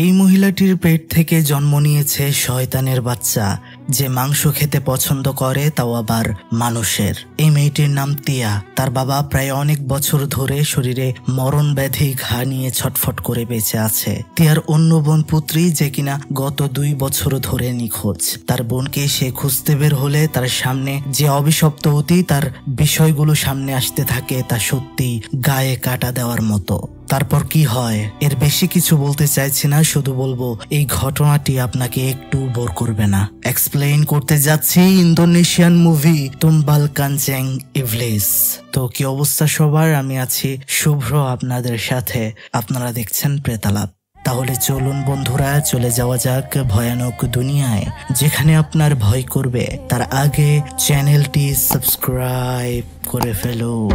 এই মহিলাটির পেট থেকে জন্ম নিয়েছে শয়তানের বাচ্চা, যে মাংস খেতে পছন্দ করে, তাও আবার মানুষের। এই মেয়েটির নাম তিয়া। তার বাবা প্রায় অনেক বছর ধরে শরীরে মরণ ব্যাধি ঘা নিয়ে ছটফট করে বেঁচে আছে। তিয়ার অন্য বোন পুত্রী, যে কিনা গত 2 বছর ধরে নিখোঁজ। তার বোনকে সে খুঁজতে বের হলে তার সামনে যে অভিশপ্ত অতি তার বিষয়গুলো সামনে আসতে থাকে, তা সত্যি গায়ে কাটা দেওয়ার মতো। তারপর কি হয় এর বেশি কিছু বলতে চাইছি না, শুধু বলবো এই ঘটনাটি আপনাকে একটু বোর করবে না। এক্সপ্লেইন করতে যাচ্ছি ইন্দোনেশিয়ান মুভি তুম্বাল কাঞ্চেং ইভলিস। তো কি অবস্থা সবার? আমি আছি শুভ্র আপনাদের সাথে। আপনারা দেখছেন প্রেতালাপ। তাহলে চলুন বন্ধুরা, চলে যাওয়া যাক ভয়ানক দুনিয়ায়, যেখানে আপনার ভয় করবে। তার আগে চ্যানেলটি সাবস্ক্রাইব করে ফেলুন।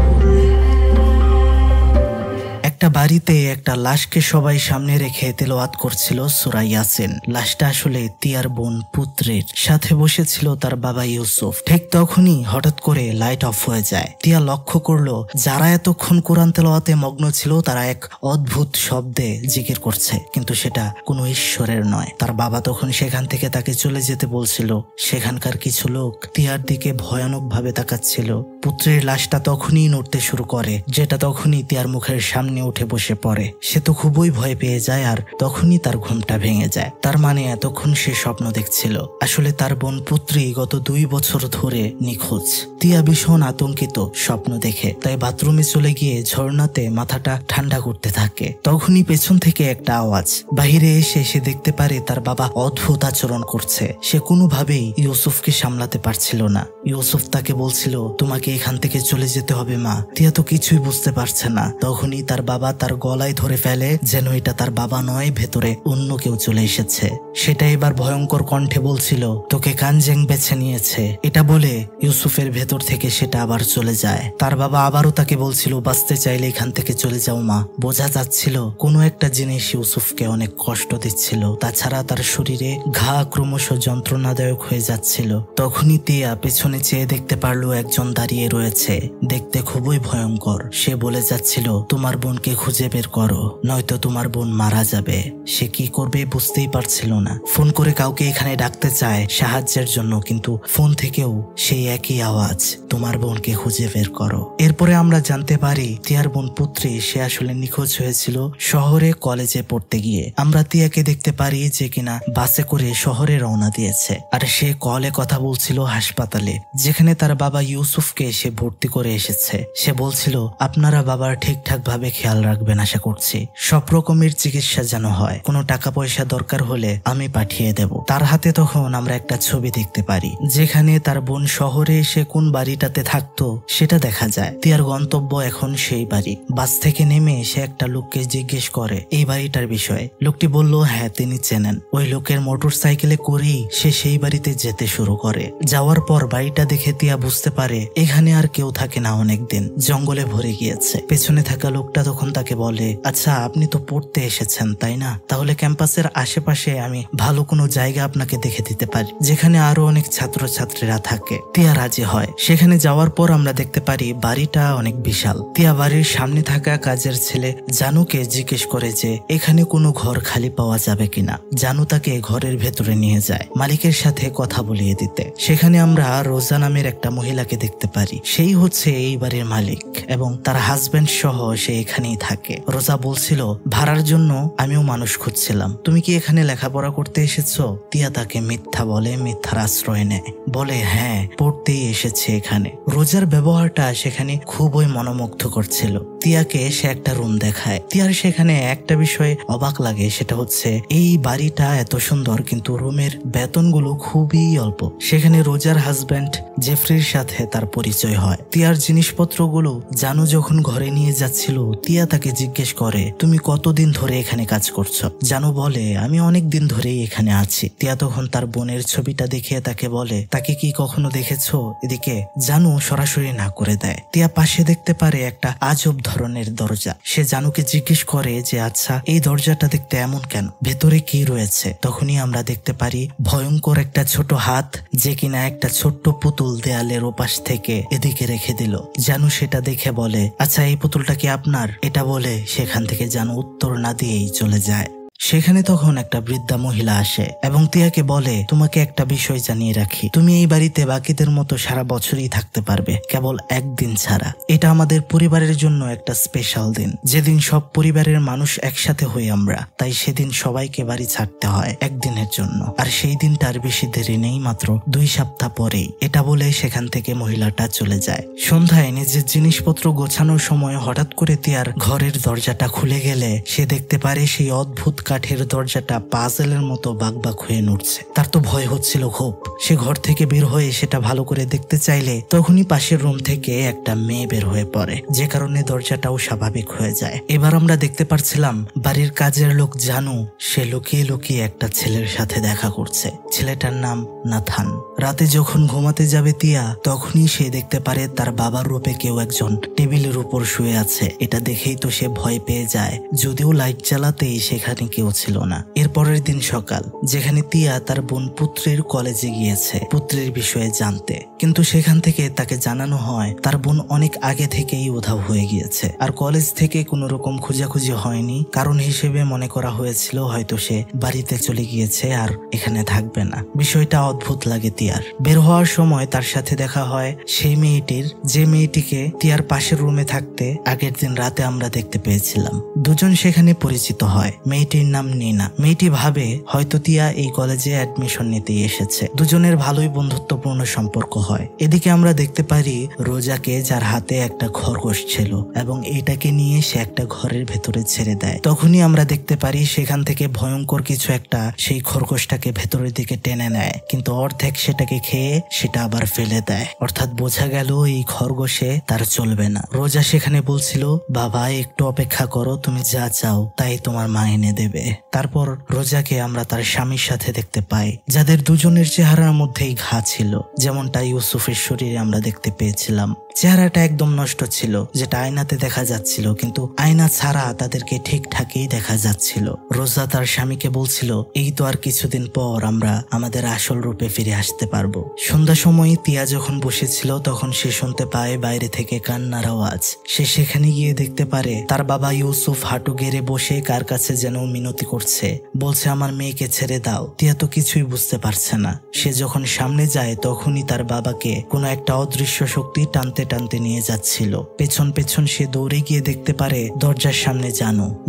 একটা বাড়িতে একটা লাশকে সবাই সামনে রেখে তেলাওয়াত করছিল সূরা ইয়াসিন। লাশটা আসলে তিয়ার বোন পুত্রের। সাথে বসেছিল তার বাবা ইউসুফ। ঠিক তখনই হঠাৎ করে লাইট অফ হয়ে যায়। তিয়া লক্ষ্য করলো যারা এতক্ষণ কোরআন তেলাওয়াতে মগ্ন ছিল তারা এক অদ্ভুত শব্দে জিকির করছে, কিন্তু সেটা কোনো ঈশ্বরের নয়। তার বাবা তখন সেখান থেকে তাকে চলে যেতে বলছিল। সেখানকার কিছু লোক তিয়ার দিকে ভয়ানক ভাবে তাকাচ্ছিল। পুত্রের লাশটা তখনই নড়তে শুরু করে, যেটা তখনই তিয়ার মুখের সামনে উঠে বসে পড়ে। সে তো খুবই ভয় পেয়ে যায়, আর তখনই তার ঘুমটা ভেঙে যায়। তার মানে এতক্ষণ সে স্বপ্ন দেখছিল। আসলে তার বোন পুত্রী গত 2 বছর ধরে নিখোঁজ। তিয়া ভীষণ আতঙ্কিত স্বপ্ন দেখে, তাই বাথরুমে চলে গিয়ে ঝর্ণাতে মাথাটা ঠান্ডা করতে থাকে। তখনই পেছন থেকে একটা আওয়াজ। বাহিরে এসে সে দেখতে পারে তার বাবা অদ্ভুত আচরণ করছে। সে কোনোভাবেই ইউসুফকে সামলাতে পারছিল না। ইউসুফ তাকে বলছিল, তোমাকে এখান থেকে চলে যেতে হবে মা। তিয়া তো কিছুই বুঝতে পারছে না। তখনই তার বাবা তার গলায় ধরে ফেলে, যেন এটা তার বাবা নয়, ভেতরে অন্য কেউ চলে এসেছে। সেটা এবার ভয়ঙ্কর কণ্ঠে বলছিল, তোকে কানজেং বেছে নিয়েছে। এটা বলে ইউসুফের ভেতর থেকে সেটা আবার চলে যায়। তার বাবা আবারও তাকে বলছিল, বাঁচতে চাইলে এখান থেকে চলে যাও মা। বোঝা যাচ্ছিল কোনো একটা জিনিস ইউসুফকে অনেক কষ্ট দিচ্ছিল। তাছাড়া তার শরীরে ঘা ক্রমশ যন্ত্রণাদায়ক হয়ে যাচ্ছিল। তখনই তিয়া পেছনে চেয়ে দেখতে পারলো একজন দাঁড়িয়ে রয়েছে, দেখতে খুবই ভয়ঙ্কর। সে বলে যাচ্ছিল, তোমার বোনকে খুঁজে বের করো, নয়তো তোমার বোন মারা যাবে। সে কি করবে বুঝতেই পারছিল না। ফোন করে কাউকে এখানে ডাকতে চায় সাহায্যের জন্য, কিন্তু ফোন থেকেও সেই একই আওয়াজ, তোমার বোনকে খুঁজে বের করো। এরপরে আমরা জানতে পারি তিয়ার বোন পুত্রী সে আসলে নিখোঁজ হয়েছিল শহরে কলেজে পড়তে গিয়ে। আমরা তিয়াকে দেখতে পারি যে কিনা বাসে করে শহরে রওনা দিয়েছে, আর সে কলে কথা বলছিল হাসপাতালে, যেখানে তার বাবা ইউসুফকে সে ভর্তি করে এসেছে। সে বলছিল, আপনারা বাবার ঠিকঠাক ভাবে খেয়াল রাখবেন, আশা করছি সব রকমের চিকিৎসা যেন হয়। কোনো টাকা পয়সা দরকার হলে আমি পাঠিয়ে দেব। তার হাতে তখন আমরা একটা ছবি দেখতে পারি, যেখানে তার বোন শহরে এসে কোন বাড়িটাতে থাকতো সেটা দেখা যায়। তিয়ার গন্তব্য এখন সেই বাড়ি। বাস থেকে নেমে সে একটা লোককে জিজ্ঞেস করে এই বাড়িটার বিষয়ে। লোকটি বলল, হ্যাঁ তিনি চেনেন। ওই লোকের মোটর সাইকেলে করেই সে সেই বাড়িতে যেতে শুরু করে। যাওয়ার পর বাড়িটা দেখে তিয়া বুঝতে পারে এখানে আর কেউ থাকে না, অনেকদিন জঙ্গলে ভরে গিয়েছে। পেছনে থাকা লোকটা তখন তাকে বলে, আচ্ছা আপনি তো পড়তে এসেছেন তাই না? তাহলে ক্যাম্পাসের আশেপাশে আমি ভালো কোনো জায়গা আপনাকে দেখে দিতে পারি, যেখানে আরো অনেক ছাত্রছাত্রীরা থাকে। তিয়া রাজি হয়। সেখানে যাওয়ার পর আমরা দেখতে পারি বাড়িটা অনেক বিশাল। তিয়া বাড়ির সামনে থাকা কাজের ছেলে জানুকে জিজ্ঞেস করে যে এখানে কোনো ঘর খালি পাওয়া যাবে কিনা। জানু তাকে ঘরের ভেতরে নিয়ে যায় মালিকের সাথে কথা বলিয়ে দিতে। সেখানে আমরা রোজা নামের একটা মহিলাকে দেখতে পারি। সেই হচ্ছে এই বাড়ির মালিক এবং তার হাজবেন্ড সহ সে এখানেই থাকে। রোজা বলছিল, ভাড়ার জন্য আমিও মানুষ খুঁজছিলাম, তুমি কি এখানে লেখাপড়া করতে এসেছো? তিয়া তাকে মিথ্যা বলে, মিথ্যার আশ্রয় নেয়, বলে হ্যাঁ পড়তেই এসেছে এখানে। রোজার ব্যবহারটা সেখানে খুবই মনোমুগ্ধ করছিল। তিয়াকে সে একটা রুম দেখায়। তিয়ার সেখানে একটা বিষয়ে অবাক লাগে, সেটা হচ্ছে এই বাড়িটা এত সুন্দর কিন্তু রুমের বেতনগুলো খুবই অল্প। সেখানে রোজার হাজবেন্ড জেফরির সাথে তার পরিচয় হয়। তিয়ার জিনিসপত্রগুলো জানু যখন ঘরে নিয়ে যাচ্ছিল, তিয়া তাকে জিজ্ঞেস করে, তুমি কতদিন ধরে এখানে কাজ করছো? জানু বলে, আমি অনেক দিন ধরেই এখানে আছি। তিয়া তখন তার বোনের ছবিটা দেখিয়ে তাকে বলে, তাকে কি কখনো দেখেছো? এদিকে জানু সরাসরি না করে দেয়। তিয়া পাশে দেখতে পারে একটা আজব ধরনের দরজা। সে জানুকে জিজ্ঞেস করে যে আচ্ছা এই দরজাটা দেখতে এমন কেন, ভেতরে কি রয়েছে? তখনই আমরা দেখতে পারি ভয়ঙ্কর একটা ছোট হাত, যে কিনা একটা ছোট্ট পুতুল দেয়ালের ওপাশ থেকে এদিকে রেখে দিল। জানু সেটা দেখে বলে, আচ্ছা এই পুতুলটা কি আপনার? এটা বলে সেখান থেকে জানু উত্তর না দিয়েই চলে যায়। সেখানে তখন একটা বৃদ্ধা মহিলা আসে এবং তিয়াকে বলে, তোমাকে একটা বিষয় জানিয়ে রাখি, তুমি এই বাড়িতে বাকিদের মতো সারা বছরই থাকতে পারবে, কেবল একদিন ছাড়া। এটা আমাদের পরিবারের জন্য একটা স্পেশাল দিন, যেদিন সব পরিবারের মানুষ একসাথে হই আমরা, তাই সেদিন সবাইকে বাড়ি ছাড়তে হয় একদিনের জন্য। আর সেই দিনটা আর বেশি দেরি নেই, মাত্র 2 সপ্তাহ পরেই। এটা বলে সেখান থেকে মহিলাটা চলে যায়। সন্ধ্যায় নিজের জিনিসপত্র গোছানোর সময় হঠাৎ করে তিয়ার ঘরের দরজাটা খুলে গেলে সে দেখতে পারে সেই অদ্ভুত কাঠের দরজাটা পাজেলের মতো বাকবাক হয়ে নড়ছে। তার তো ভয় হচ্ছিল খুব। সে ঘর থেকে বের হয়ে সেটা ভালো করে দেখতে চাইলে তখনই পাশের রুম থেকে একটা মেয়ে বের হয়ে পড়ে, যে কারণে দরজাটাও স্বাভাবিক হয়ে যায়। এবার আমরা দেখতে পারছিলাম বাড়ির কাজের লোক জানু, সে লুকিয়ে লুকিয়ে একটা ছেলের সাথে দেখা করছে। ছেলেটার নাম নাথান। রাতে যখন ঘুমাতে যাবে তিয়া, তখনই সে দেখতে পারে তার বাবার রূপে কেউ একজন টেবিলের উপর শুয়ে আছে। এটা দেখেই তো সে ভয় পেয়ে যায়, যদিও লাইট জ্বালাতেই সেখানে কেউ ছিল না। এরপরের দিন সকাল, যেখানে তিয়া তার বোন পুত্রের কলেজে গিয়েছে পুত্রের বিষয়ে জানতে, কিন্তু সেখান থেকে তাকে জানানো হয় তার বোন অনেক আগে থেকেই উধাও হয়ে গিয়েছে। আর কলেজ থেকে কোনো রকম খোঁজাখুঁজি হয়নি, কারণ হিসেবে মনে করা হয়েছিল হয়তো সে বাড়িতে চলে গিয়েছে আর এখানে থাকবে না। বিষয়টা অদ্ভুত লাগে তিয়ার। বের হওয়ার সময় তার সাথে দেখা হয় সেই মেয়েটির, যে মেয়েটিকে তিয়ার পাশের রুমে থাকতে আগের দিন রাতে আমরা দেখতে পেয়েছিলাম। দুজন সেখানে পরিচিত হয়। মেয়েটির নাম নিনা। মেয়েটি ভাবে হয়তো তিয়া এই কলেজে অ্যাডমিশন নিতেই এসেছে। দুজনের ভালোই বন্ধুত্বপূর্ণ সম্পর্ক হয়। এদিকে আমরা দেখতে পারি রোজাকে, যার হাতে একটা খরগোশ ছিল এবং এটাকে নিয়ে সে একটা ঘরের ভেতরে ছেড়ে দেয়। তখনই আমরা দেখতে পারি সেখান থেকে ভয়ঙ্কর কিছু একটা সেই খরগোশটাকে ভেতরের দিকে টেনে নেয়, কিন্তু অর্ধেক সেটাকে খেয়ে সেটা আবার ফেলে দেয়। অর্থাৎ বোঝা গেল এই খরগোশে তার চলবে না। রোজা সেখানে বলছিল, বাবা একটু অপেক্ষা করো, তুমি যা চাও তাই তোমার মা এনে দেবে। তারপর রোজাকে আমরা তার স্বামীর সাথে দেখতে পাই, যাদের দুজনের চেহারার মধ্যেই ঘা ছিল, যেমনটা ইউসুফের শরীরে আমরা দেখতে পেয়েছিলাম। চেহারাটা একদম নষ্ট ছিল, যেটা আয়নাতে দেখা যাচ্ছিল, কিন্তু আয়না ছাড়া তাদেরকে ঠিকঠাকই দেখা যাচ্ছিল। রোজা তার স্বামীকে বলছিল, এই তো আর কিছুদিন পর আমরা আমাদের আসল রূপে ফিরে আসতে পারবো। সন্ধ্যা সময় তিয়া যখন বসেছিল তখন সে শুনতে পায় বাইরে থেকে কান্নার আওয়াজ। সে সেখানে গিয়ে দেখতে পারে তার বাবা ইউসুফ হাঁটু গেড়ে বসে কার কাছে যেন মিনতি করছে, বলছে আমার মেয়েকে ছেড়ে দাও। তিয়া তো কিছুই বুঝতে পারছে না। সে যখন সামনে যায় তখনই তার বাবাকে কোনো একটা অদৃশ্য শক্তি টানতে টানতে নিয়ে যাচ্ছিল। পেছন পেছন সে দৌড়ে গিয়ে দেখতে পারে দরজার সামনে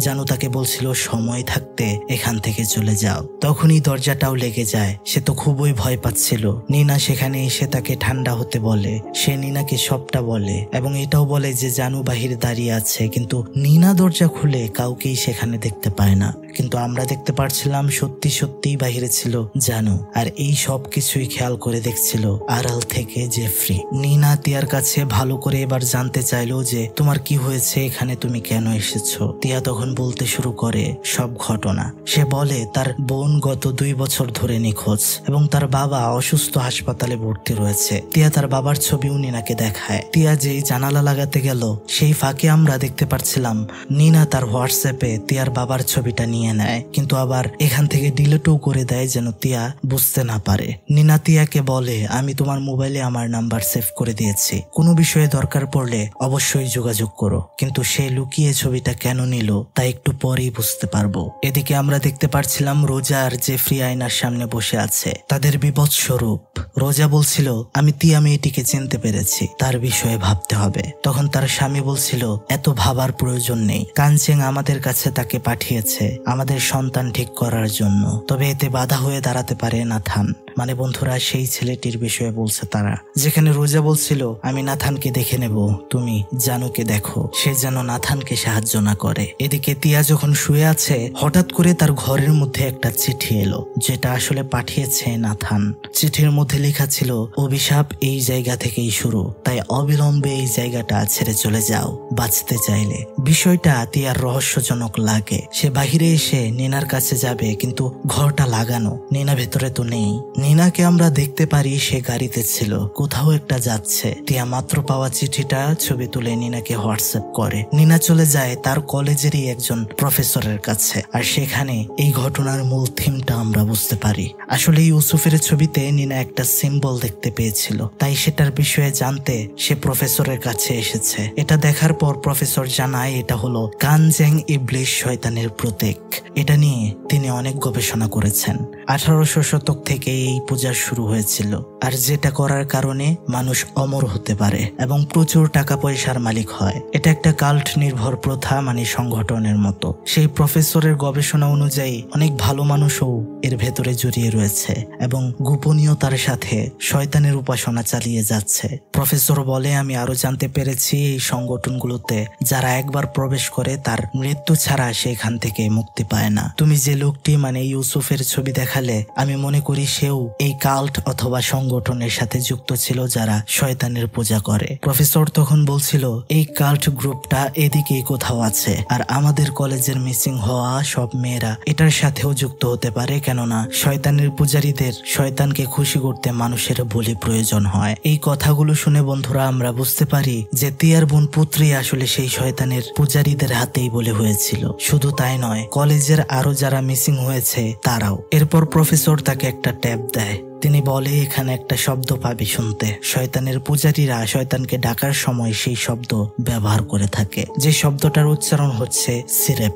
জানু তাকে বলছিল সময় থাকতে এখান থেকে চলে যাও। তখনই দরজাটাও লেগে যায়। সে তো খুবই ভয় পাচ্ছিল। নিনা সেখানে এসে তাকে ঠান্ডা হতে বলে। সে নিনাকে সবটা বলে এবং এটাও বলে যে জানু বাহিরে দাঁড়িয়ে আছে, কিন্তু নিনা দরজা খুলে কাউকেই সেখানে দেখতে পায় না। কিন্তু আমরা দেখতে পারছিলাম সত্যি সত্যিই বাহিরে ছিল জানু, আর এই সব কিছুই খেয়াল করে দেখছিল আড়াল থেকে জেফরি। নিনা তিয়ার কাছে ভালো করে এবার জানতে চাইলো যে তোমার কি হয়েছে, এখানে তুমি কেন এসেছো। তিয়া তখন বলতে শুরু করে সব ঘটনা। সে বলে তার বোন গত 2 বছর ধরে নিখোঁজ এবং তার বাবা অসুস্থ, হাসপাতালে ভর্তি রয়েছে। তিয়া তার বাবার ছবিও নিনাকে দেখায়। তিয়া যেই জানালা লাগাতে গেল সেই ফাঁকে আমরা দেখতে পাচ্ছিলাম নিনা তার হোয়াটসঅ্যাপে তিয়ার বাবার ছবিটা নিয়ে নেয়, কিন্তু আবার এখান থেকে ডিলিটও করে দেয় যেন তিয়া বুঝতে না পারে। নিনা তিয়াকে বলে, আমি তোমার মোবাইলে আমার নাম্বার সেভ করে দিয়েছি, কোনো বিষয়ে দরকার পড়লে অবশ্যই যোগাযোগ করো। কিন্তু সে লুকিয়ে ছবিটা কেন নিল তা একটু পরেই বুঝতে পারবো। এদিকে আমরা দেখতে পাচ্ছিলাম রোজা আর জেফরি আয়নার সামনে বসে আছে, তাদের বিভৎস রূপ। রোজা বলছিল, আমি তিয়া মেয়েটিকে চিনতে পেরেছি, তার বিষয়ে ভাবতে হবে। তখন তার স্বামী বলছিল, এত ভাবার প্রয়োজন নেই, কাঞ্চেং আমাদের কাছে তাকে পাঠিয়েছে আমাদের সন্তান ঠিক করার জন্য, তবে এতে বাধা হয়ে দাঁড়াতে পারে নাথান। মানে বন্ধুরা, সেই ছেলেটির বিষয়ে বলছে তারা। যেখানে রোজা বলছিল, আমি নাথানকে দেখে নেব, তুমি জানুকে দেখো, সে যেন নাথানকে সাহায্য না করে। এদিকে তিয়া যখন শুয়ে আছে হঠাৎ করে তার ঘরের মধ্যে একটা চিঠি এলো, যেটা আসলে পাঠিয়েছে নাথান। চিঠির মধ্যে লেখা ছিল, অভিশাপ এই জায়গা থেকেই শুরু, তাই অবিলম্বে এই জায়গাটা ছেড়ে চলে যাও বাঁচতে চাইলে। বিষয়টা তিয়ার রহস্যজনক লাগে। সে বাহিরে এসে নিনার কাছে যাবে, কিন্তু ঘরটা লাগানো, নিনা ভেতরে তো নেই। নিনাকে আমরা দেখতে পারি সে গাড়িতে ছিল, কোথাও একটা যাচ্ছে। তিয়া মাত্র পাওয়া চিঠিটা ছবি তুলে নিনাকে হোয়াটসঅ্যাপ করে। নিনা চলে যায় তার কলেজেরই একজন প্রফেসরের কাছে, আর সেখানে এই ঘটনার মূল থিমটা আমরা বুঝতে পারি। আসলে ইউসুফের ছবিতে নিনা একটা সিম্বল দেখতে পেয়েছিল, তাই সেটার বিষয়ে জানতে সে প্রফেসরের কাছে এসেছে। এটা দেখার পর প্রফেসর জানায় এটা হলো কানজেং ইবলিশ, শয়তানের প্রতীক। এটা নিয়ে তিনি অনেক গবেষণা করেছেন। 1800 শতক থেকে এই পূজা শুরু হয়েছিল, আর যেটা করার কারণে মানুষ অমর হতে পারে এবং প্রচুর টাকা পয়সার মালিক হয়। এটা একটা কাল্ট নির্ভর প্রথা, মানে সংগঠনের মতো। সেই প্রফেসরের গবেষণা অনুযায়ী অনেক ভালো মানুষও এর ভেতরে জড়িয়ে রয়েছে এবং গোপনীয়তার সাথে শয়তানের উপাসনা চালিয়ে যাচ্ছে। প্রফেসর বলে, আমি আরো জানতে পেরেছি এই সংগঠনগুলোতে যারা একবার প্রবেশ করে তার মৃত্যু ছাড়া সেখান থেকে মুক্তি পায় না। তুমি যে লোকটি মানে ইউসুফের ছবি দেখালে, আমি মনে করি সেও এই কাল্ট অথবা সংগঠনের সাথে যুক্ত ছিল যারা শয়তানের পূজা করে। প্রফেসর তখন বলছিল এই কাল্ট গ্রুপটা এদিকেই কোথাও আছে, আর আমাদের কলেজের মিসিং হওয়া সব মেয়েরা এটার সাথেও যুক্ত হতে পারে, কেননা শয়তানের পূজারীদের শয়তানকে খুশি করতে মানুষের বলি প্রয়োজন হয়। এই কথাগুলো শুনে বন্ধুরা আমরা বুঝতে পারি যে তিয়ার বোন পুত্রী আসলে সেই শয়তানের পূজারীদের হাতেই বলে হয়েছিল। শুধু তাই নয়, কলেজের আরো যারা মিসিং হয়েছে তারাও। এরপর প্রফেসর তাকে একটা ট্যাব দেয়। তিনি বলে, এখানে একটা শব্দ পাবি শুনতে। শয়তানের পূজারীরা শয়তানকে ডাকার সময় সেই শব্দ ব্যবহার করে থাকে, যে শব্দটার উচ্চারণ হচ্ছে সিরেপ।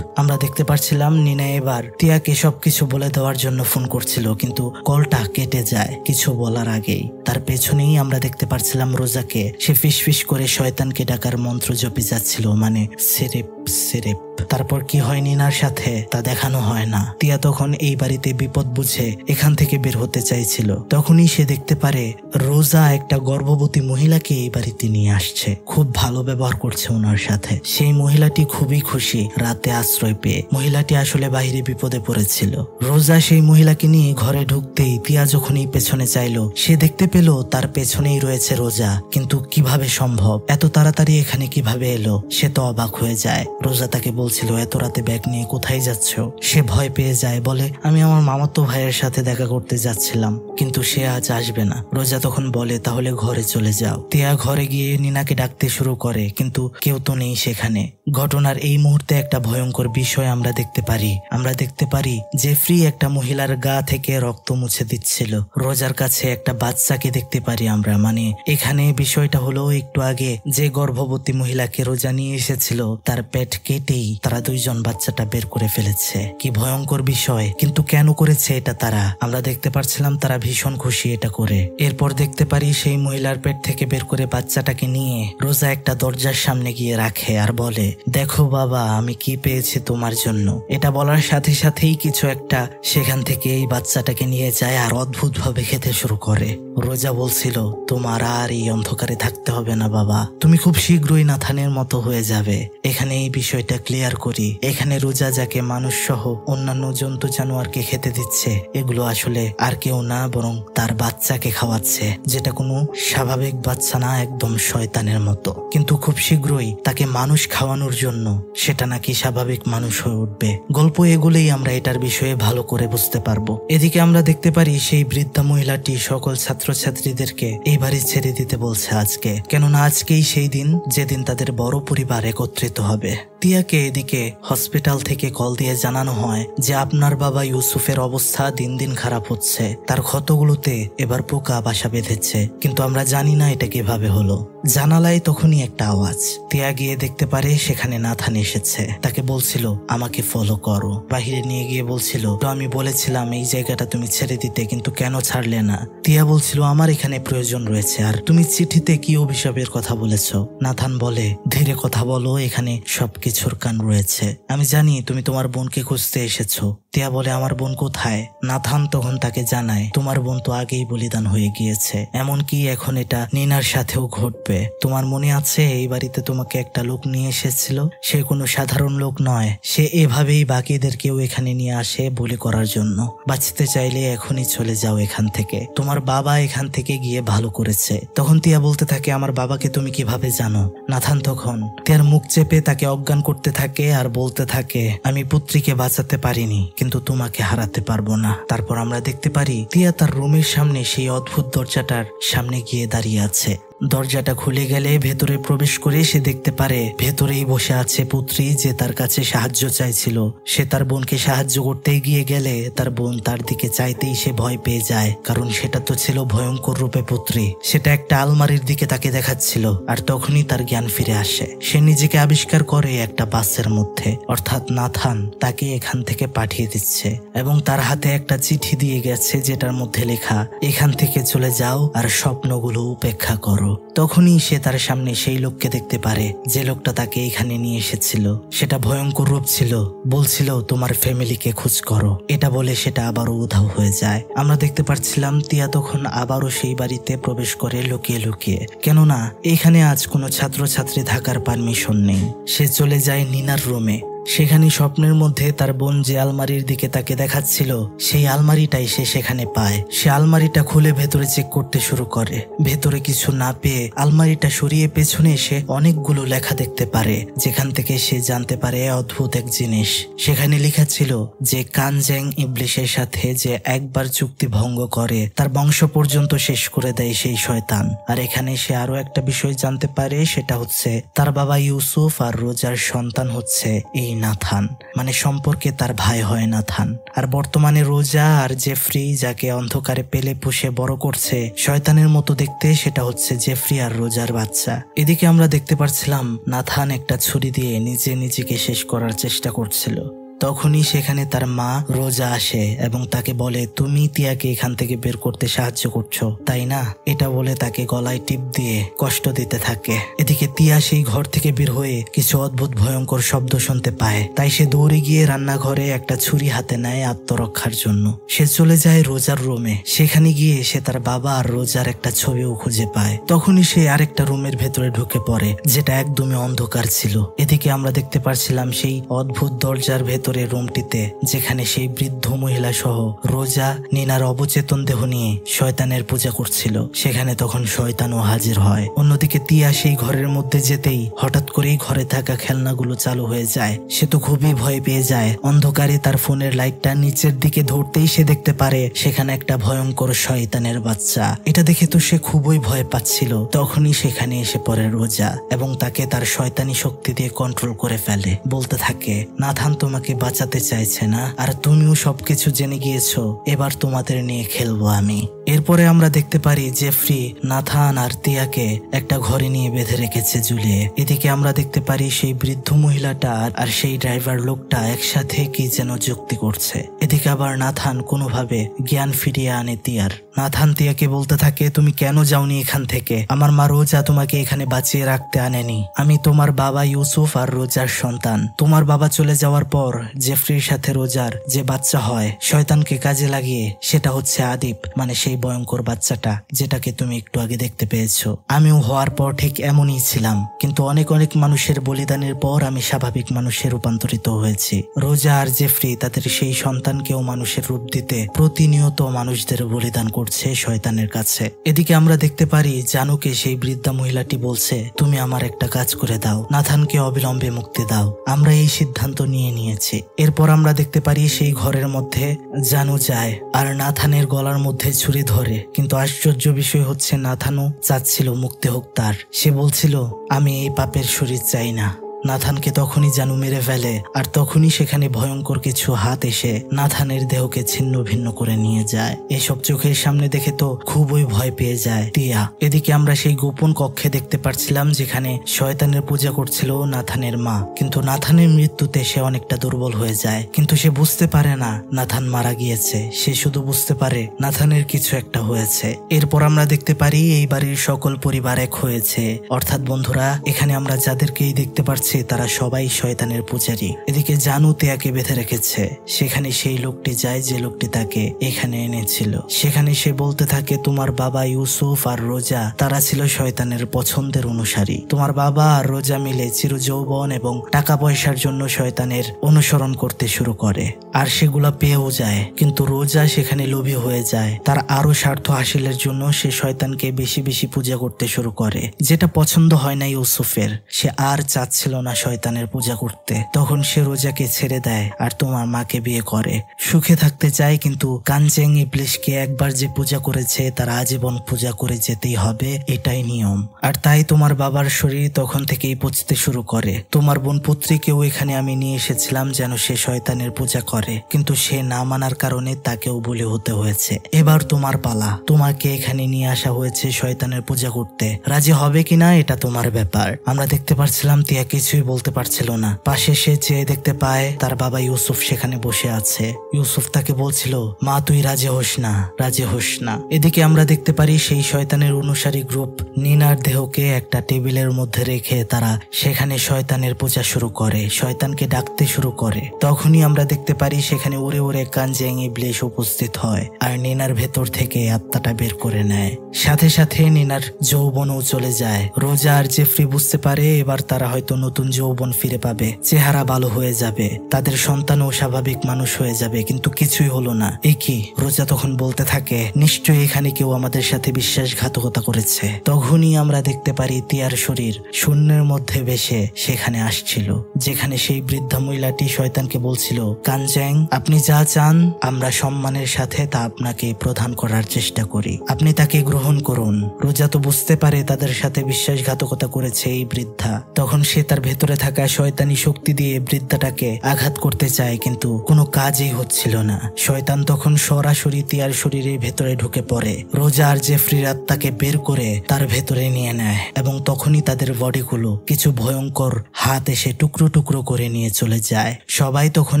আমরা দেখতে পাচ্ছিলাম নিনা এবার তিয়াকে সবকিছু বলে দেওয়ার জন্য ফোন করছিল, কিন্তু কলটা কেটে যায় কিছু বলার আগেই। তার পেছনেই আমরা দেখতে পাচ্ছিলাম রোজাকে, সে ফিসফিস করে শয়তানকে ডাকার মন্ত্র জপে যাচ্ছিল, মানে সিরেপ সিরেপ। তারপর কি হয় নিনার সাথে তা দেখানো হয় না। তিয়া তখন এই বাড়িতে বিপদ বুঝে এখান থেকে বের হতে চাইছিল, তখনই সে দেখতে পারে রোজা একটা গর্ভবতী মহিলাকে এই বাড়িতে নিয়ে আসছে, খুব ভালো ব্যবহার করছে ওনার সাথে। সেই মহিলাটি খুবই খুশি রাতে আশ্রয় পেয়ে। মহিলাটি আসলে বাইরে বিপদে পড়েছিল। রোজা সেই মহিলাকে নিয়ে ঘরে ঢুকতেই তিয়া যখনই পেছনে চাইলো, সে দেখতে পেল তার পেছনেই রয়েছে রোজা। কিন্তু কিভাবে সম্ভব, এত তাড়াতাড়ি এখানে কিভাবে এলো? সে তো অবাক হয়ে যায়। রোজা তাকে বলছিল, এত রাতে ব্যাগ নিয়ে কোথায় যাচ্ছ? সে ভয় পেয়ে যায়, বলে আমি আমার মামাতো ভাইয়ের সাথে দেখা করতে যাচ্ছিলাম, কিন্তু সে আজ আসবে না। রোজা তখন বলে, তাহলে ঘরে চলে যাও। তিয়া ঘরে গিয়ে নিনাকে ডাকতে শুরু করে, কিন্তু কেউ তো নেই সেখানে। ঘটনার এই মুহূর্তে একটা ভয়ঙ্কর বিষয় আমরা দেখতে পারি জেফরি একটা মহিলার গা থেকে রক্ত মুছে দিচ্ছিল। রোজার কাছে একটা বাচ্চাকে দেখতে পারি আমরা, মানে এখানে বিষয়টা হলো একটু আগে যে গর্ভবতী মহিলাকে রোজা নিয়ে এসেছিল তার পেট কেটেই তারা দুইজন বাচ্চাটা বের করে ফেলেছে। কি ভয়ঙ্কর বিষয়, কিন্তু কেন করেছে এটা তারা? আমরা দেখতে পাচ্ছিলাম তারা ভীষণ খুশি এটা করে। এরপর দেখতে পারি সেই মহিলার পেট থেকে বের করে বাচ্চাটাকে নিয়ে রোজা একটা দরজার সামনে গিয়ে রাখে আর বলে, দেখো বাবা আমি কি পেয়েছি তোমার জন্য। এটা বলার সাথে সাথেই কিছু একটা সেখান থেকে এই বাচ্চাটাকে নিয়ে যায় আর অদ্ভুত ভাবে খেতে শুরু করে। রোজা বলছিল, তোমার আর এই অন্ধকারে থাকতে হবে না বাবা, তুমি খুব শীঘ্রই নাথানের মতো হয়ে যাবে। এখানে এই বিষয়টা ক্লিয়ার করি, এখানে রোজা যাকে মানুষ সহ অন্যান্য জন্তু জানোয়ারকে খেতে দিচ্ছে, এগুলো আসলে আর কেউ না, বরং তার বাচ্চাকে খাওয়াচ্ছে, যেটা কোনো স্বাভাবিক বাচ্চা না, একদম শয়তানের মতো। কিন্তু খুব শীঘ্রই তাকে মানুষ খাওয়ানোর জন্য সেটা নাকি স্বাভাবিক মানুষ হয়ে উঠবে। গল্প এগুলোই আমরা এটার বিষয়ে ভালো করে বুঝতে পারবো। এদিকে আমরা দেখতে পারি সেই বৃদ্ধা মহিলাটি সকল ছাত্রছাত্রীদেরকে এই বাড়ি ছেড়ে দিতে বলছে আজকে, কেননা আজকেই সেই দিন যেদিন তাদের বড় পরিবার একত্রিত হবে। তিয়াকে এদিকে হসপিটাল থেকে কল দিয়ে জানানো হয় যে আপনার বাবা ইউসুফের অবস্থা দিন দিন খারাপ হচ্ছে, তার ক্ষতগুলোতে এবার পোকা বাসা বেঁধেছে, কিন্তু আমরা জানি না এটা কিভাবে হলো। জানালায় তখনই একটা আওয়াজ। তিয়া গিয়ে দেখতে পারে সেখানে নাথান এসেছে। তাকে বলছিল আমাকে ফলো করো। বাহিরে নিয়ে গিয়ে বলছিল, তো আমি বলেছিলাম এই জায়গাটা তুমি ছেড়ে দিতে, কিন্তু কেন ছাড়লে না? তিয়া বলছিল আমার এখানে প্রয়োজন রয়েছে, আর তুমি চিঠিতে কি অভিশাপের কথা বলেছ? নাথান বলে, ধীরে কথা বলো, এখানে সবকিছুর কান রয়েছে। আমি জানি তুমি তোমার বোনকে খুঁজতে এসেছো। তিয়া বলে, আমার বোন কোথায়? নাথান তখন তাকে জানায়, তোমার বোন তো আগেই বলিদান হয়ে গিয়েছে, এমনকি এখন এটা নিনার সাথেও ঘটবে। তোমার মনে আছে এই বাড়িতে তোমাকে একটা লোক নিয়ে এসেছিল? সে কোনো সাধারণ লোক নয়, সে এভাবেই বাকিদেরকেও এখানে নিয়ে আসে বলি করার জন্য। বাঁচতে চাইলে এখনই চলে যাও এখান থেকে, তোমার বাবা এখান থেকে গিয়ে ভালো করেছে। তখন তিয়া বলতে থাকে, আমার বাবাকে তুমি কিভাবে জানো? নাথান তখন তিয়ার মুখ চেপে তাকে অজ্ঞান কান্না করতে থাকে আর বলতে থাকে, আমি পুত্রীকে বাঁচাতে পারিনি, কিন্তু তোমাকে হারাতে পারবো না। তারপর আমরা দেখতে পারি তিয়া তার রুমের সামনে সেই অদ্ভুত দরজাটার সামনে গিয়ে দাঁড়িয়ে আছে। দরজাটা খুলে গেলে ভেতরে প্রবেশ করে সে দেখতে পারে ভেতরেই বসে আছে পুত্রী, যে তার কাছে সাহায্য চাইছিল। সে তার বোনকে সাহায্য করতে গিয়ে গেলে তার বোন তার দিকে চাইতেই সে ভয় পেয়ে যায়, কারণ সেটা তো ছিল ভয়ঙ্কর রূপে পুত্রী। সেটা একটা আলমারির দিকে তাকে দেখাচ্ছিল। আর তখনই তার জ্ঞান ফিরে আসে। সে নিজেকে আবিষ্কার করে একটা বাসের মধ্যে, অর্থাৎ নাথান তাকে এখান থেকে পাঠিয়ে দিচ্ছে এবং তার হাতে একটা চিঠি দিয়ে গেছে, যেটার মধ্যে লেখা, এখান থেকে চলে যাও আর স্বপ্নগুলো উপেক্ষা করো। তখনই সে তার সামনে সেই লোককে দেখতে পারে যে লোকটা তাকে এখানে নিয়ে এসেছিল। সেটা ভয়ঙ্কর রূপ ছিল, বলছিল তোমার ফ্যামিলিকে খোঁজ করো। এটা বলে সেটা আবারও উধাও হয়ে যায়। আমরা দেখতে পাচ্ছিলাম তিয়া তখন আবারও সেই বাড়িতে প্রবেশ করে লুকিয়ে লুকিয়ে, কেননা এখানে আজ কোনো ছাত্রছাত্রী থাকার পারমিশন নেই। সে চলে যায় নিনার রুমে। সেখানে স্বপ্নের মধ্যে তার বোন যে আলমারির দিকে তাকে দেখাচ্ছিল, সেই আলমারিটাই সে সেখানে পায়। সে আলমারিটা খুলে ভেতরে চেক করতে শুরু করে। ভেতরে কিছু না পেয়ে আলমারিটা সরিয়ে পেছনে এসে অনেকগুলো লেখা দেখতে পারে, যেখান থেকে সে জানতে পারে অদ্ভুত এক জিনিস। সেখানে লেখা ছিল যে কানজ্যাং ইবলিশের সাথে যে একবার চুক্তি ভঙ্গ করে তার বংশ পর্যন্ত শেষ করে দেয় সেই শয়তান। আর এখানে সে আরো একটা বিষয় জানতে পারে, সেটা হচ্ছে তার বাবা ইউসুফ আর রোজার সন্তান হচ্ছে এই নাথান, মানে সম্পর্কে তার ভাই হয় নাথান। আর বর্তমানে রোজা আর জেফরি যাকে অন্ধকারে পেলে পুষে বড় করছে শয়তানের মতো দেখতে, সেটা হচ্ছে জেফরি আর রোজার বাচ্চা। এদিকে আমরা দেখতে পাচ্ছিলাম নাথান একটা ছুরি দিয়ে নিজেকে শেষ করার চেষ্টা করছিল। তখনই সেখানে তার মা রোজা আসে এবং তাকে বলে, তুমি তিয়াকে এখান থেকে বের করতে সাহায্য করছো তাই না? এটা বলে তাকে গলায় টিপ দিয়ে কষ্ট দিতে থাকে। এদিকে তিয়া সেই ঘর থেকে বের হয়ে কিছু অদ্ভুত ভয়ঙ্কর শব্দ শুনতে পায়। তাই সে দৌড়ে গিয়ে রান্নাঘরে একটা ছুরি হাতে নেয় আত্মরক্ষার জন্য। সে চলে যায় রোজার রুমে। সেখানে গিয়ে সে তার বাবা আর রোজার একটা ছবিও খুঁজে পায়। তখনই সে আরেকটা রুমের ভেতরে ঢুকে পড়ে, যেটা একদমই অন্ধকার ছিল। এদিকে আমরা দেখতে পাচ্ছিলাম সেই অদ্ভুত দরজার ভেতরে রুমটিতে, যেখানে সেই বৃদ্ধ মহিলা সহ রোজা নিনার অবচেতন দেহ নিয়ে শয়তানের পূজা করছিল। সেখানে তখন শয়তানও হাজির হয়। অন্যদিকে তিয়া সেই ঘরের মধ্যে যেতেই হঠাৎ করেই ঘরে থাকা খেলনাগুলো চালু হয়ে যায়। সে তো খুবই ভয় পেয়ে যায়। অন্ধকারে তার ফোনের লাইটটা নিচের দিকে ধরতেই সে দেখতে পারে সেখানে একটা ভয়ঙ্কর শয়তানের বাচ্চা। এটা দেখে তো সে খুবই ভয় পাচ্ছিল। তখনই সেখানে এসে পড়ে রোজা এবং তাকে তার শয়তানি শক্তি দিয়ে কন্ট্রোল করে ফেলে। বলতে থাকে, নাথান তোমাকে বাঁচাতে চাইছে না, আর তুমিও সবকিছু জেনে গিয়েছো, এবার তোমাদের নিয়ে খেলবো আমি। এরপরে আমরা দেখতে পারি জেফরি নাথান আর তিয়াকে একটা ঘরে নিয়ে বেঁধে রেখেছে ঝুলিয়ে। এদিকে আমরা দেখতে পারি সেই বৃদ্ধ মহিলাটা আর সেই ড্রাইভার লোকটা একসাথে কি যেন যুক্তি করছে। এদিকে আবার নাথান কোনোভাবে জ্ঞান ফিরিয়ে আনে তিয়ার। নাথান তিয়াকে বলতে থাকে, তুমি কেন যাওনি এখান থেকে? আমার মা রোজা তোমাকে এখানে বাঁচিয়ে রাখতে আনেনি। আমি তোমার বাবা ইউসুফ আর রোজার সন্তান। তোমার বাবা চলে যাওয়ার পর জেফরির সাথে রোজার যে বাচ্চা হয়, শয়তানকে কাজে লাগিয়ে সেটা হচ্ছে আদিপ, মানে সেই ভয়ঙ্কর বাচ্চাটা যেটাকে তুমি একটু আগে দেখতে পেয়েছো। আমিও হওয়ার পর ঠিক এমনই ছিলাম, কিন্তু অনেক মানুষের বলিদানের পর আমি স্বাভাবিক মানুষে রূপান্তরিত হয়েছি। রোজা আর জেফরি তাদের সেই সন্তানকেও মানুষের রূপ দিতে প্রতিনিয়ত মানুষদের বলিদান করছে শয়তানের কাছে। এদিকে আমরা দেখতে পারি জানুকে সেই বৃদ্ধা মহিলাটি বলছে, তুমি আমার একটা কাজ করে দাও, নাথানকে অবিলম্বে মুক্তি দাও। আমরা এই সিদ্ধান্ত নিয়েছি। এরপর আমরা দেখতে পারি সেই ঘরের মধ্যে জানু যায় আর নাথানের গলার মধ্যে ছুরি ধরে। কিন্তু আশ্চর্য বিষয় হচ্ছে নাথানও চাচ্ছিল মুক্তি হোক তার। সে বলছিল, আমি এই পাপের শরীর চাই না। নাথানকে তখনই জানু মেরে ফেলে আর তখনই সেখানে ভয়ঙ্কর কিছু হাত এসে নাথানের দেহকে ছিন্ন ভিন্ন করে নিয়ে যায়। এসব চোখের সামনে দেখে তো খুবই ভয় পেয়ে যায় তিয়া। এদিকে আমরা সেই গোপন কক্ষে দেখতে পাচ্ছিলাম যেখানে শয়তানের পূজা করছিল নাথানের মা। কিন্তু নাথানের মৃত্যুতে সে অনেকটা দুর্বল হয়ে যায়, কিন্তু সে বুঝতে পারে না নাথান মারা গিয়েছে। সে শুধু বুঝতে পারে নাথানের কিছু একটা হয়েছে। এরপর আমরা দেখতে পারি এই বাড়ির সকল পরিবার এক হয়েছে, অর্থাৎ বন্ধুরা এখানে আমরা যাদেরকেই দেখতে পাচ্ছি তারা সবাই শয়তানের পূজারী। এদিকে জানু তিয়াকে বেঁধে রেখেছে। সেখানে সেই লোকটি যায় যে লোকটি তাকে এখানে এনেছিল। সেখানে সে বলতে থাকে, তোমার বাবা ইউসুফ আর রোজা তারা ছিল শয়তানের পছন্দের অনুসারী। তোমার বাবা আর রোজা মিলে চিরযৌবন এবং টাকা পয়সার জন্য শয়তানের অনুসরণ করতে শুরু করে আর সেগুলা পেয়েও যায়। কিন্তু রোজা সেখানে লোভী হয়ে যায়। তার আরো স্বার্থ হাসিলের জন্য সে শয়তানকে বেশি পূজা করতে শুরু করে, যেটা পছন্দ হয় না ইউসুফের। সে আর চাচ্ছিল না শয়তানের পূজা করতে। তখন সে রোজাকে ছেড়ে দেয় আর তোমার মাকে বিয়ে করে। সুখে থাকতে চায়, কিন্তু কানচেং ইবলিশকে একবার যে পূজা করেছে তার আজীবন পূজা করে যেতেই হবে, এটাই নিয়ম। আর তাই তোমার বাবার শরীর তখন থেকেই পচতে শুরু করে। তোমার বোন পুত্রীকেও এখানে আমি নিয়ে এসেছিলাম যেন সে শয়তানের পূজা করে, কিন্তু সে না মানার কারণে তাকেও বলি হতে হয়েছে। এবার তোমার পালা, তোমাকে এখানে নিয়ে আসা হয়েছে শয়তানের পূজা করতে। রাজি হবে কিনা এটা তোমার ব্যাপার। আমরা দেখতে পাচ্ছিলাম তিয়া কিছুই বলতে পারছিল না। পাশে সে চেয়ে দেখতে পায় তার বাবা ইউসুফ সেখানে বসে আছে। ইউসুফ তাকে বলছিল, মা তুই রাজি হোস না, রাজি হোস না। এদিকে আমরা দেখতে পারি সেই শয়তানের অনুসারী গ্রুপ নিনার দেহকে একটা টেবিলের মধ্যে রেখে তারা সেখানে শয়তানের পূজা শুরু করে, শয়তানকে ডাকতে শুরু করে। তখনই আমরা দেখতে পারি সেখানে উড়ে উড়ে কানচেং ইবলিশ উপস্থিত হয় আর নিনার ভেতর থেকে আত্মাটা বের করে নেয়। সাথে সাথে নিনার যৌবনও চলে যায়। রোজা আর জেফরি বুঝতে পারে এবার তারা হয়তো নতুন যৌবন ফিরে পাবে, চেহারা ভালো হয়ে যাবে, তাদের সন্তানও স্বাভাবিক মানুষ হয়ে যাবে। কিন্তু কিছুই হলো না। এ কি? রোজা তখন বলতে থাকে, নিশ্চয়ই এখানে কেউ আমাদের সাথে বিশ্বাসঘাতকতা করেছে। তখনই আমরা দেখতে পারি তিয়ার শরীর শূন্যের মধ্যে ভেসে সেখানে আসছিল, যেখানে সেই বৃদ্ধা মহিলাটি শয়তানকে বলছিল, কানচেং আপনি যা চান আমরা সম্মানের সাথে তা আপনাকে প্রদান করার চেষ্টা করি, আপনি তাকে গ্রহণ করুন। রোজা তো বুঝতে পারে তাদের সাথে বিশ্বাসঘাতকতা করেছে এই বৃদ্ধা। তখন সে তার ভেতরে থাকা শয়তানি শক্তি দিয়ে বৃদ্ধাটাকে আঘাত করতে চায়, কিন্তু কোনো কাজই হচ্ছিল না। শয়তান তখন সরাসরি তিয়ার শরীরের ভেতরে ঢুকে পড়ে, রোজা আর জেফরির আত্মাকে বের করে তার ভেতরে নিয়ে নেয় এবং তখনই তাদের বডিগুলো কিছু ভয়ঙ্কর হাত এসে টুকরো টুকরো করে নিয়ে চলে যায়। সবাই তখন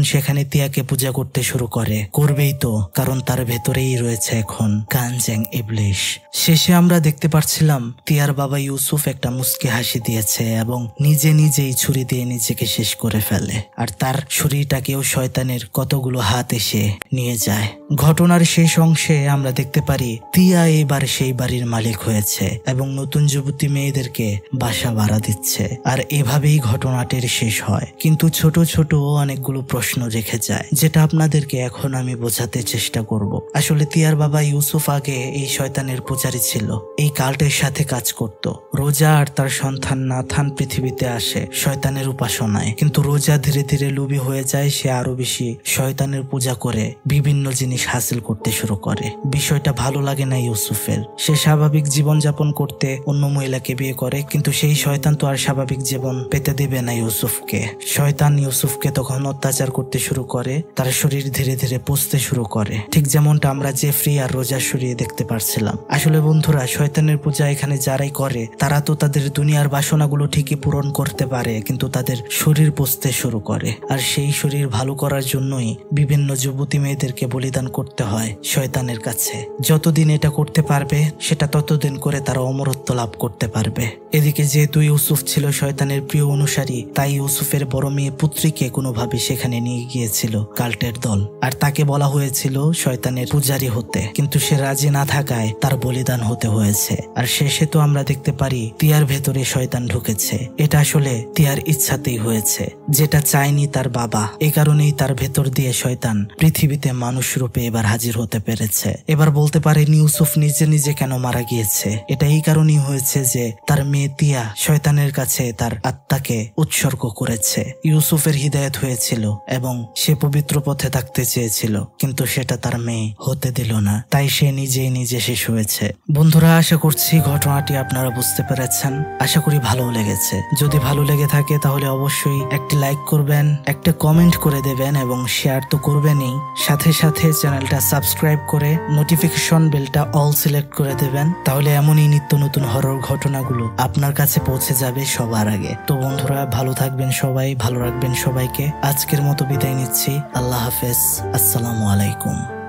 সেখানে তিয়াকে পূজা করতে শুরু করে, করবেই তো, কারণ তার ভেতরেই রয়েছে এখন কানচেং ইবলিশ। শেষে আমরা দেখতে পাচ্ছিলাম তিয়ার বাবা ইউসুফ একটা মুস্কি হাসি দিয়েছে এবং নিজে নিজেই ছুরি দিয়ে নিজেকে শেষ করে ফেলে, আর তার শরীরটাকেও শয়তানের কতগুলো হাত এসে নিয়ে যায়। ঘটনার শেষ অংশে আমরা দেখতে পারি তিয়া এবার সেই বাড়ির মালিক হয়েছে এবং নতুন যুবতী মেয়েদেরকে বাসা ভাড়া দিচ্ছে। আর এভাবেই ঘটনাটির শেষ হয়, কিন্তু ছোট ছোট অনেকগুলো প্রশ্ন রেখে যায়, যেটা আপনাদেরকে এখন আমি বোঝাতে চেষ্টা করব। আসলে তিয়ার বাবা ইউসুফ আগে এই শয়তানের পূজারী ছিল, এই কাল্টের সাথে কাজ করত। রোজা আর তার সন্তান নাথান পৃথিবীতে আসে শয়তানের উপাসনায়, কিন্তু রোজা ধীরে ধীরে লোভী হয়ে যায়। সে আরো বেশি শয়তানের পূজা করে বিভিন্ন জিনিস হাসিল করতে শুরু করে। বিষয়টা ভালো লাগে না ইউসুফের। সে স্বাভাবিক জীবন যাপন করতে অন্য মহিলাকে বিয়ে করে, কিন্তু সেই শয়তান তো আর স্বাভাবিক জীবন পেতে দেবে না ইউসুফকে। শয়তান ইউসুফকে তখন অত্যাচার করতে শুরু করে, তার শরীর ধীরে ধীরে পচতে শুরু করে, ঠিক যেমনটা আমরা জেফরি আর রোজার শরীরে দেখতে পারছিলাম। আসলে বন্ধুরা, শয়তানের পূজা এখানে যারাই করে তারা তো তাদের দুনিয়ার বাসনাগুলো ঠিকই পূরণ করতে পারে, কিন্তু তাদের শরীর পচতে শুরু করে। আর সেই শরীর ভালো করার জন্যই বিভিন্ন যুবতী মেয়েদেরকে বলিদান করতে হয় শয়তানের কাছে। যতদিন এটা করতে পারবে সেটা ততদিন করে তারা অমরত্ব লাভ করতে পারবে। এদিকে যেহেতু ইউসুফ ছিল শয়তানের প্রিয় অনুসারী, তাই ইউসুফের বড় মেয়ে পুত্রীকে কোনোভাবে সেখানে নিয়ে গিয়েছিল কাল্টের দল, আর তাকে বলা হয়েছিল শয়তানের পূজারী হতে, কিন্তু সে রাজি না থাকায় তার বলিদান হতে হয়েছে। আর শেষে তো আমরা দেখতে পারি তিয়ার ভেতরে শয়তান ঢুকেছে। এটা আসলে তিয়ার ইচ্ছাতেই হয়েছে, যেটা চায়নি তার বাবা। এ কারণেই তার ভেতর দিয়ে শয়তান পৃথিবীতে মানুষ রূপে এবার হাজির হতে পেরেছে। এবার বলতে পারেন ইউসুফ নিজে নিজে কেন মারা গিয়েছে। এটা এই কারণেই হয়েছে যে তার মেয়ে তিয়া শয়তানের কাছে তার আত্মাকে উৎসর্গ করেছে। ইউসুফের হিদায়াত হয়েছিল এবং সে পবিত্র পথে থাকতে চেয়েছিল, কিন্তু সেটা তার মেয়ে হতে দিল না, তাই সে নিজেই নিজে শেষ হয়েছে। বন্ধুরা, আশা করছি ঘটনাটি আপনারা বুঝতে পেরেছেন। আশা করি ভালো লেগেছে। যদি ভালো লেগে থাকে তাহলে অবশ্যই একটি লাইক করবেন, একটা কমেন্ট করে দেবেন এবং শেয়ার তো করবেনই, সাথে সাথে চ্যানেলটা সাবস্ক্রাইব করে নোটিফিকেশন বেলটা অল সিলেক্ট করে দেবেন। তাহলে এমনই নিত্য নতুন হরর ঘটনাগুলো আপনার কাছে পৌঁছে যাবে সবার আগে। তো বন্ধুরা, ভালো থাকবেন সবাই, ভালো রাখবেন সবাইকে। আজকের মতো বিদায় নিচ্ছি। আল্লাহ হাফেজ। আসসালামু আলাইকুম।